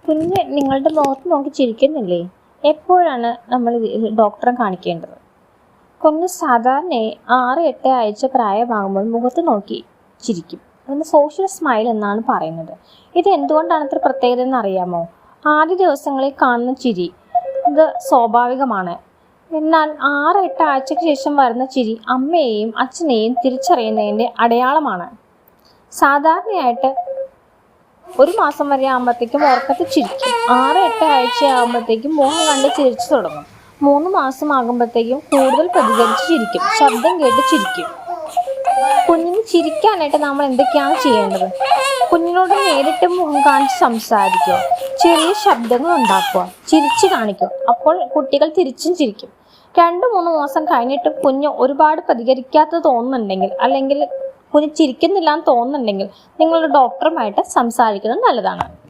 കുഞ്ഞ് നിങ്ങളുടെ മുഖത്ത് നോക്കി ചിരിക്കുന്നില്ലേ? എപ്പോഴാണ് നമ്മൾ ഡോക്ടറെ കാണിക്കേണ്ടത്? കുഞ്ഞ് സാധാരണ 6-8 ആഴ്ച പ്രായമാകുമ്പോൾ മുഖത്ത് നോക്കി ചിരിക്കും. അതിന് സോഷ്യൽ സ്മൈൽ എന്നാണ് പറയുന്നത്. ഇത് എന്തുകൊണ്ടാണ് ഇത്ര പ്രത്യേകത എന്ന് അറിയാമോ? ആദ്യ ദിവസങ്ങളിൽ കാണുന്ന ചിരി ഇത് സ്വാഭാവികമാണ്. എന്നാൽ 6-8 ആഴ്ചയ്ക്ക് ശേഷം വരുന്ന ചിരി അമ്മയെയും അച്ഛനെയും തിരിച്ചറിയുന്നതിൻ്റെ അടയാളമാണ്. സാധാരണയായിട്ട് 1 മാസം വരെ ആകുമ്പോഴത്തേക്കും ഉറക്കത്തിൽ ചിരിക്കും. 6-8 ആഴ്ച ആകുമ്പോഴത്തേക്കും മുഖം കണ്ട് ചിരിച്ചു തുടങ്ങും. 3 മാസം ആകുമ്പോഴത്തേക്കും കൂടുതൽ പ്രതികരിച്ച് ചിരിക്കും. ശബ്ദം കേട്ട് ചിരിക്കും. കുഞ്ഞിന് ചിരിക്കാനായിട്ട് നമ്മൾ എന്തൊക്കെയാണ് ചെയ്യേണ്ടത്? കുഞ്ഞിനോട് നേരിട്ട് മുഖം കാണിച്ച് സംസാരിക്കുക, ചെറിയ ശബ്ദങ്ങൾ ഉണ്ടാക്കുക, ചിരിച്ചു കാണിക്കുക. അപ്പോൾ കുട്ടികൾ തിരിച്ചും ചിരിക്കും. 2-3 മാസം കഴിഞ്ഞിട്ട് കുഞ്ഞ് ഒരുപാട് പ്രതികരിക്കാത്തത് തോന്നുന്നുണ്ടെങ്കിൽ, അല്ലെങ്കിൽ കുഞ്ഞ് ചിരിക്കുന്നില്ല എന്ന് തോന്നുന്നുണ്ടെങ്കിൽ നിങ്ങളുടെ ഡോക്ടറുമായിട്ട് സംസാരിക്കുന്നത് നല്ലതാണ്.